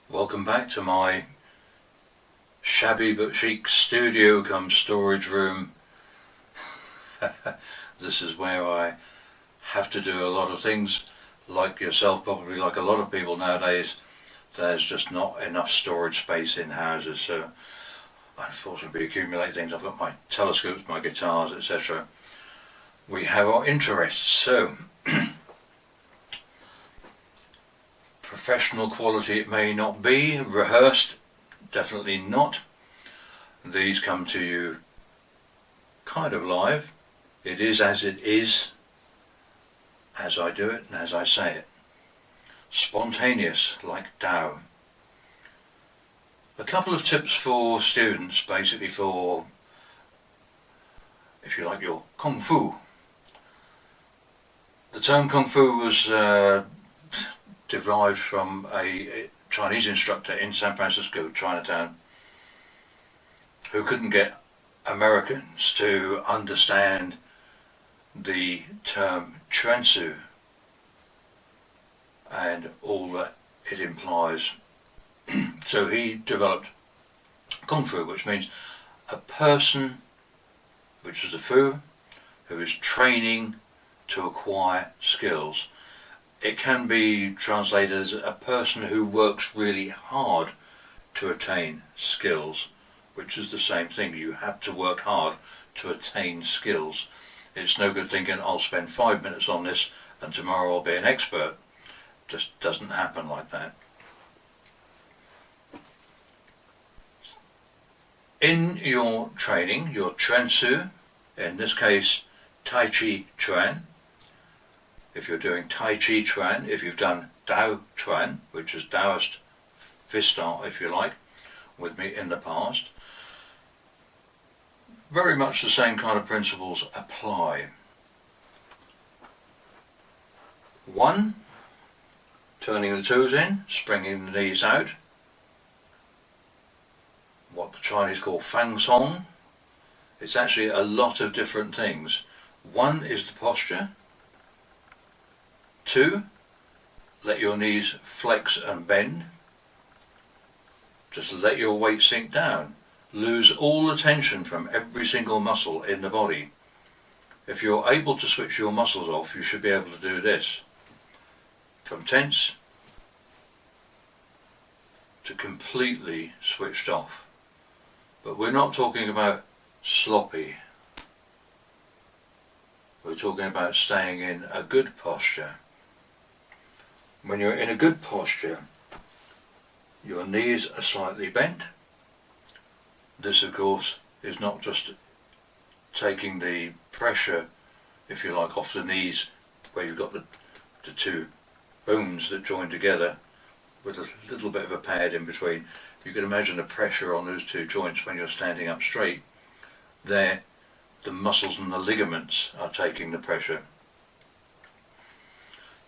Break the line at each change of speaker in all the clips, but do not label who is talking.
Welcome back to my shabby but chic studio come storage room. This is where I have to do a lot of things. Like yourself, probably like a lot of people nowadays, there's just not enough storage space in houses, so unfortunately we accumulate things. I've got my telescopes, my guitars, etc. We have our interests, so professional quality it may not be, rehearsed definitely not. These come to you kind of live. It is as it is, as I do it and as I say it. Spontaneous, like Tao. A couple of tips for students, basically for, if you like, your Kung Fu. The term Kung Fu was derived from a Chinese instructor in San Francisco, Chinatown, who couldn't get Americans to understand the term Chuan Tzu and all that it implies. So he developed Kung Fu, which means a person, which is the Fu, who is training to acquire skills. It can be translated as a person who works really hard to attain skills, which is the same thing. You have to work hard to attain skills. It's no good thinking I'll spend 5 minutes on this and tomorrow I'll be an expert. Just doesn't happen like that. In your training, your Chuan Tzu, in this case Tai Chi Chuan, if you're doing Tai Chi Chuan, if you've done Tao Chuan, which is Taoist fist art if you like, with me in the past, very much the same kind of principles apply. 1, turning the toes in, springing the knees out, what the Chinese call Fang Song. It's actually a lot of different things. 1 is the posture. 2, let your knees flex and bend. Just let your weight sink down. Lose all the tension from every single muscle in the body. If you're able to switch your muscles off, you should be able to do this. From tense to completely switched off. But we're not talking about sloppy. We're talking about staying in a good posture. When you're in a good posture, your knees are slightly bent. This, of course, is not just taking the pressure, if you like, off the knees, where you've got the two bones that join together with a little bit of a pad in between. You can imagine the pressure on those two joints when you're standing up straight. There, the muscles and the ligaments are taking the pressure.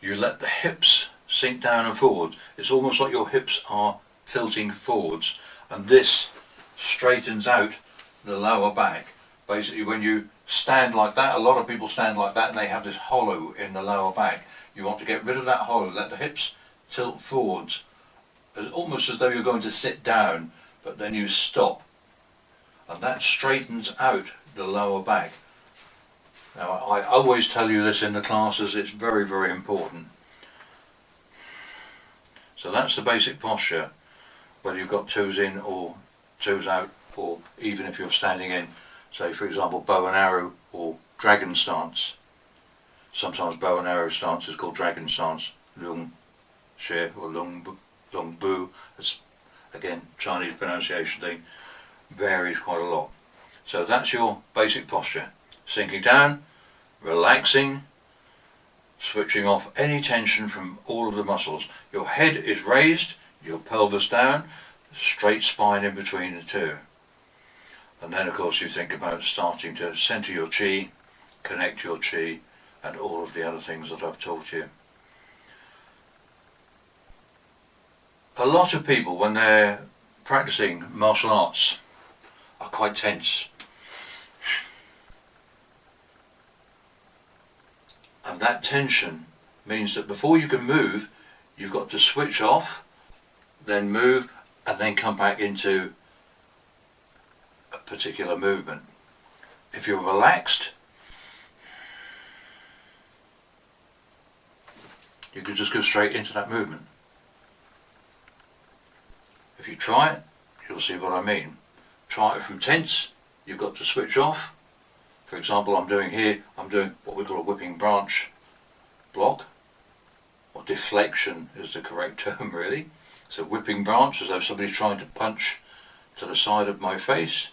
You let the hips sink down and forward. It's almost like your hips are tilting forwards, and this straightens out the lower back. Basically, when you stand like that, a lot of people stand like that and they have this hollow in the lower back. You want to get rid of that hollow, let the hips tilt forwards, almost as though you're going to sit down, but then you stop, and that straightens out the lower back. Now, I always tell you this in the classes, it's very, very important. So that's the basic posture, whether you've got toes in or toes out, or even if you're standing in, say for example bow and arrow or dragon stance. Sometimes bow and arrow stance is called dragon stance, lung she or lung bu. It's again Chinese pronunciation thing, varies quite a lot. So that's your basic posture. Sinking down, relaxing, switching off any tension from all of the muscles. Your head is raised, your pelvis down, straight spine in between the two. And then of course you think about starting to center your chi, connect your chi, and all of the other things that I've taught you. A lot of people, when they're practicing martial arts, are quite tense. And that tension means that before you can move, you've got to switch off then move, and then come back into a particular movement. If you're relaxed, you can just go straight into that movement. If you try it, you'll see what I mean. Try it from tense, you've got to switch off. For example, I'm doing what we call a whipping branch block, or deflection is the correct term really. So whipping branch, as though somebody's trying to punch to the side of my face.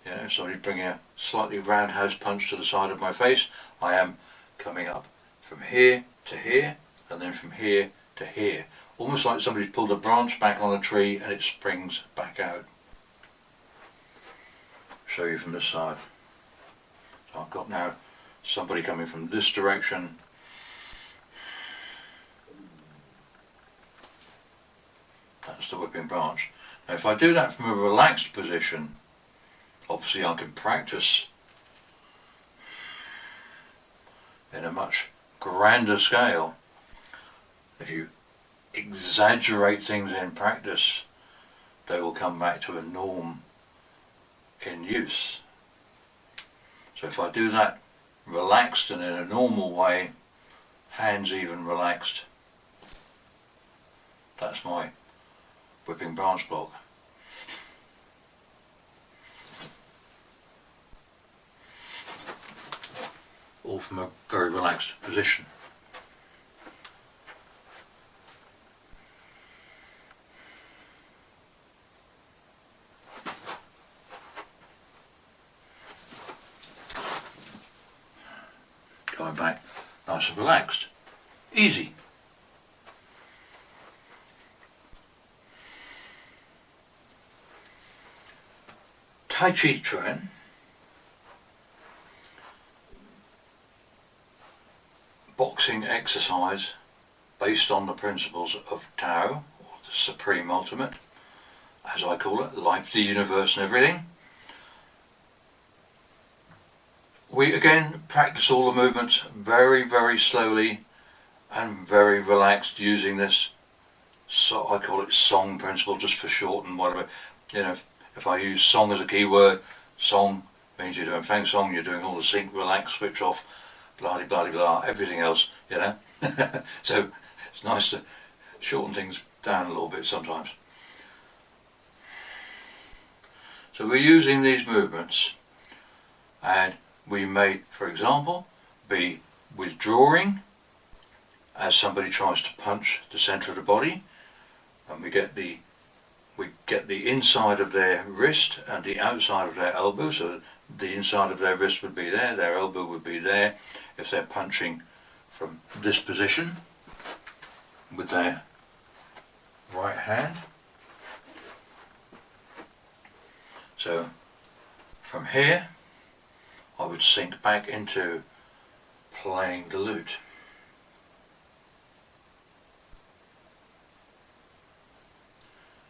You know, somebody bringing a slightly roundhouse punch to the side of my face. I am coming up from here to here, and then from here to here. Almost like somebody's pulled a branch back on a tree and it springs back out. Show you from this side. So I've got now somebody coming from this direction. That's the whipping branch. Now if I do that from a relaxed position, obviously I can practice in a much grander scale. If you exaggerate things in practice, they will come back to a norm in use. So if I do that relaxed and in a normal way, hands even relaxed, that's my whipping branch block. All from a very relaxed position. Coming back nice and relaxed. Easy. Tai Chi Chuan boxing exercise based on the principles of Tao, or the Supreme Ultimate, as I call it, life, the universe and everything. We again practice all the movements very, very slowly and very relaxed using this, so I call it Song principle, just for short and whatever. You know, if I use Song as a keyword, Song means you're doing Fang Song, you're doing all the sync, relax, switch off, blah blah blah, everything else, you know. So it's nice to shorten things down a little bit sometimes. So we're using these movements, and we may, for example, be withdrawing as somebody tries to punch the centre of the body, and we get the inside of their wrist and the outside of their elbow. So the inside of their wrist would be there, their elbow would be there if they're punching from this position with their right hand. So from here I would sink back into playing the lute.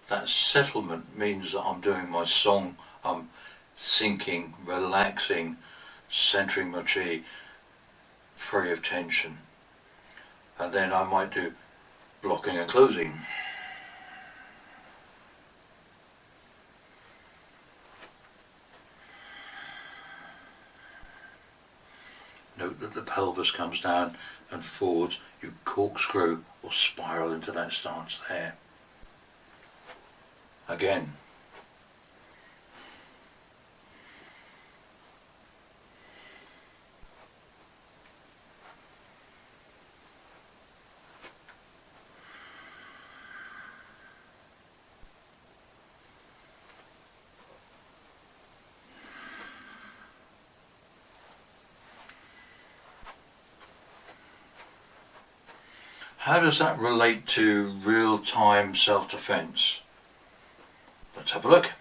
That settlement means that I'm doing my song, I'm sinking, relaxing, centering my chi, free of tension. And then I might do blocking and closing. Note that the pelvis comes down and forwards, you corkscrew or spiral into that stance there. Again. How does that relate to real-time self-defense? Let's have a look.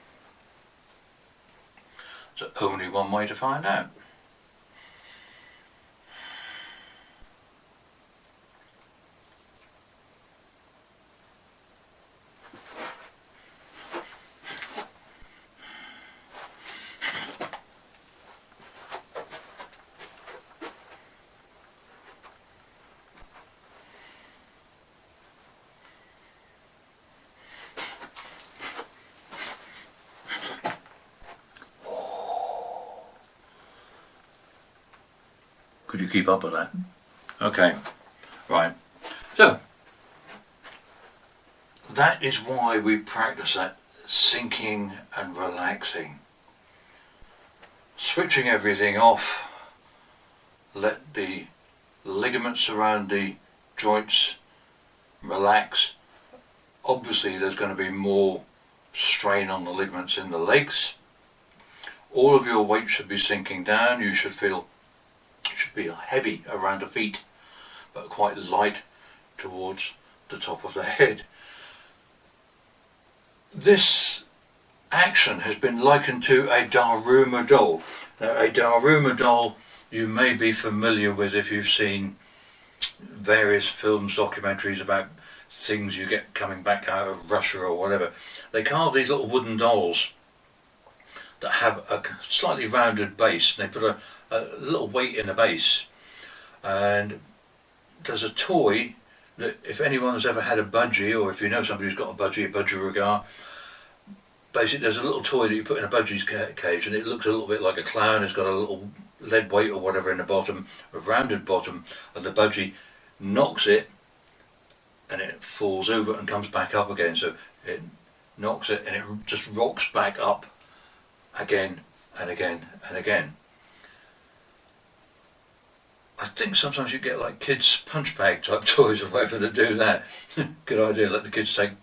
There's only one way to find out. Could you keep up with that? Okay, right. So, that is why we practice that sinking and relaxing. Switching everything off, let the ligaments around the joints relax. Obviously there's going to be more strain on the ligaments in the legs. All of your weight should be sinking down. You should feel, it should be heavy around the feet but quite light towards the top of the head. This action has been likened to a Daruma doll. Now, a Daruma doll you may be familiar with if you've seen various films, documentaries about things you get coming back out of Russia or whatever. They carve these little wooden dolls that have a slightly rounded base, and they put a little weight in the base. And there's a toy that if anyone has ever had a budgie, or if you know somebody who's got a budgie basically there's a little toy that you put in a budgie's cage, and it looks a little bit like a clown. It's got a little lead weight or whatever in the bottom, a rounded bottom, and the budgie knocks it and it falls over and comes back up again. So it knocks it and it just rocks back up again and again and again. I think sometimes you get like kids punch bag type toys or whatever that do that. Good idea, let the kids take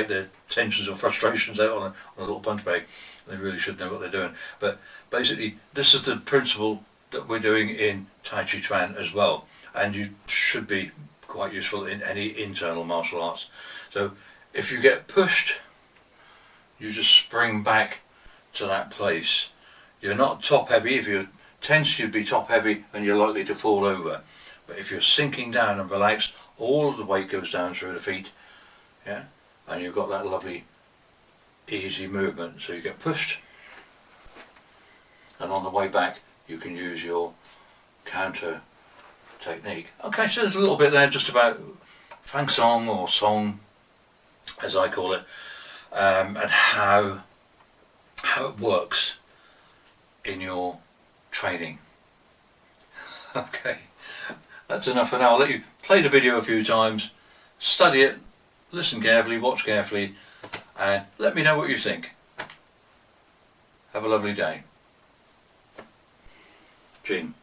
their tensions or frustrations out on a little punch bag. They really should know what they're doing. But basically this is the principle that we're doing in Tai Chi Chuan as well, and you should be quite useful in any internal martial arts. So if you get pushed, you just spring back to that place. You're not top heavy. If you're tense, you'd be top heavy and you're likely to fall over. But if you're sinking down and relaxed, all of the weight goes down through the feet, yeah, and you've got that lovely easy movement. So you get pushed, and on the way back you can use your counter technique. Okay, so there's a little bit there just about Fang Song, or Song as I call it, and how it works in your training. Okay, that's enough for now. I'll let you play the video a few times, study it, listen carefully, watch carefully, and let me know what you think. Have a lovely day. Gene.